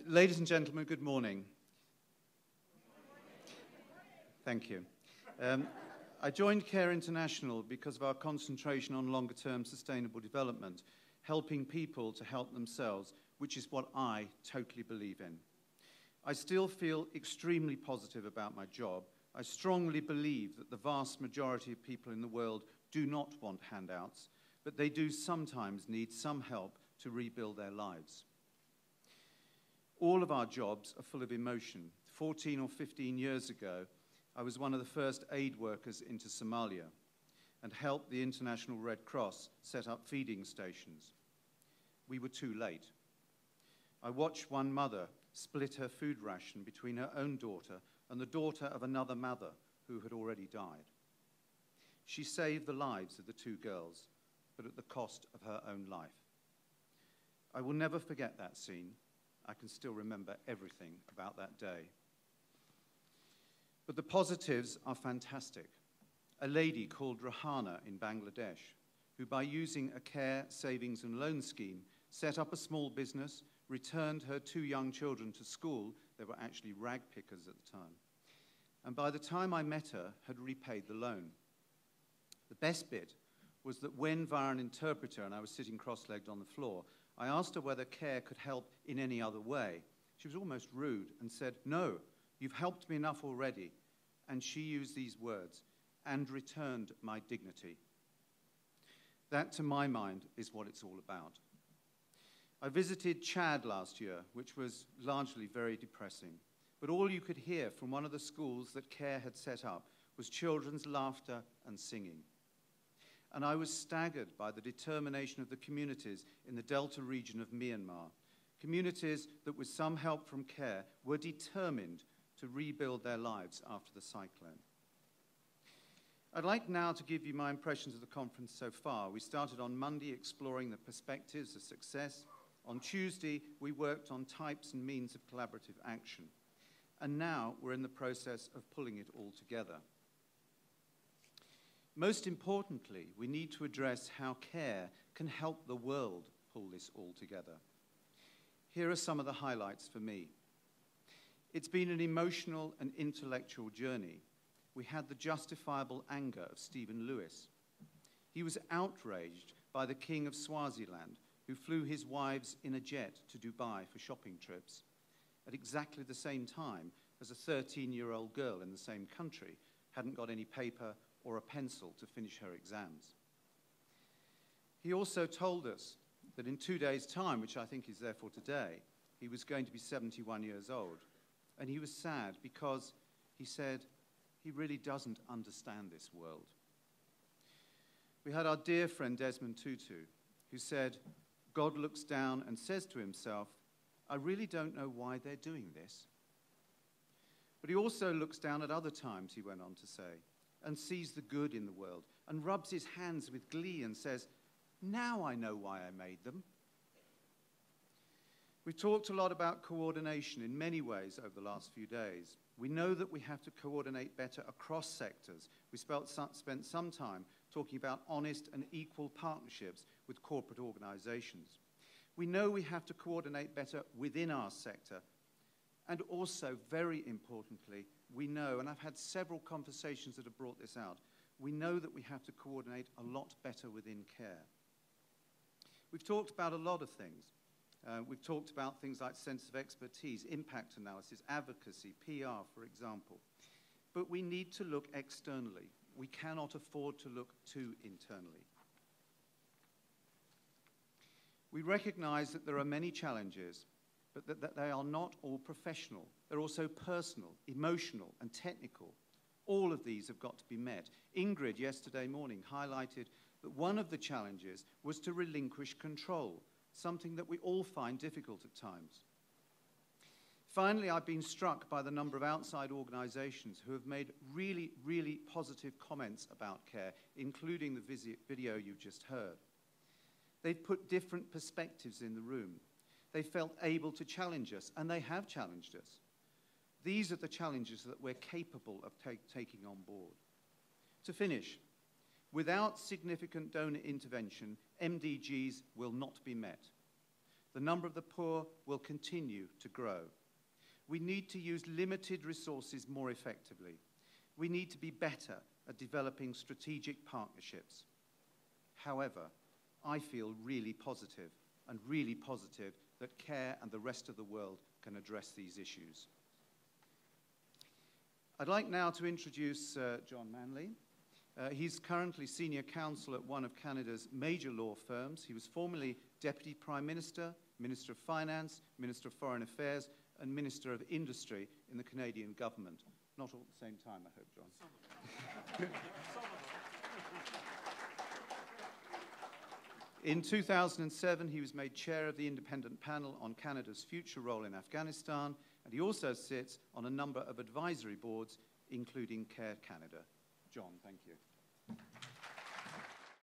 Ladies and gentlemen, good morning. Thank you. I joined CARE International because of our concentration on longer-term sustainable development, helping people to help themselves, which is what I totally believe in. I still feel extremely positive about my job. I strongly believe that the vast majority of people in the world do not want handouts, but they do sometimes need some help to rebuild their lives. All of our jobs are full of emotion. 14 or 15 years ago, I was one of the first aid workers into Somalia and helped the International Red Cross set up feeding stations. We were too late. I watched one mother split her food ration between her own daughter and the daughter of another mother who had already died. She saved the lives of the two girls, but at the cost of her own life. I will never forget that scene. I can still remember everything about that day. But the positives are fantastic. A lady called Rahana in Bangladesh, who by using a care, savings and loan scheme, set up a small business, returned her two young children to school. They were actually rag pickers at the time. And by the time I met her, had repaid the loan. The best bit was that when via an interpreter, and I was sitting cross-legged on the floor, I asked her whether CARE could help in any other way. She was almost rude and said, "No, you've helped me enough already." And she used these words, "and returned my dignity." That, to my mind, is what it's all about. I visited Chad last year, which was largely very depressing. But all you could hear from one of the schools that CARE had set up was children's laughter and singing. And I was staggered by the determination of the communities in the Delta region of Myanmar, communities that with some help from CARE were determined to rebuild their lives after the cyclone. I'd like now to give you my impressions of the conference so far. We started on Monday exploring the perspectives of success. On Tuesday, we worked on types and means of collaborative action. And now we're in the process of pulling it all together. Most importantly, we need to address how CARE can help the world pull this all together. Here are some of the highlights for me. It's been an emotional and intellectual journey. We had the justifiable anger of Stephen Lewis. He was outraged by the King of Swaziland, who flew his wives in a jet to Dubai for shopping trips at exactly the same time as a 13-year-old girl in the same country hadn't got any paper or a pencil to finish her exams. He also told us that in 2 days' time, which I think is therefore today, he was going to be 71 years old. And he was sad because he said he really doesn't understand this world. We had our dear friend Desmond Tutu, who said, "God looks down and says to himself, I really don't know why they're doing this." But he also looks down at other times, he went on to say, and sees the good in the world and rubs his hands with glee and says, "Now I know why I made them." We've talked a lot about coordination in many ways over the last few days. We know that we have to coordinate better across sectors. We spent some time talking about honest and equal partnerships with corporate organizations. We know we have to coordinate better within our sector. And also, very importantly, we know, and I've had several conversations that have brought this out, we know that we have to coordinate a lot better within CARE. We've talked about a lot of things. We've talked about things like sense of expertise, impact analysis, advocacy, PR, for example. But we need to look externally. We cannot afford to look too internally. We recognize that there are many challenges, but that they are not all professional. They're also personal, emotional, and technical. All of these have got to be met. Ingrid, yesterday morning, highlighted that one of the challenges was to relinquish control, something that we all find difficult at times. Finally, I've been struck by the number of outside organizations who have made really, really positive comments about CARE, including the video you just heard. They've put different perspectives in the room. They felt able to challenge us, and they have challenged us. These are the challenges that we're capable of taking on board. To finish, without significant donor intervention, MDGs will not be met. the number of the poor will continue to grow. We need to use limited resources more effectively. We need to be better at developing strategic partnerships. However, I feel really positive that CARE and the rest of the world can address these issues. I'd like now to introduce John Manley. He's currently senior counsel at one of Canada's major law firms. He was formerly Deputy Prime Minister, Minister of Finance, Minister of Foreign Affairs, and Minister of Industry in the Canadian government. Not all at the same time, I hope, John. In 2007, he was made chair of the independent panel on Canada's future role in Afghanistan, and he also sits on a number of advisory boards, including CARE Canada. John, thank you.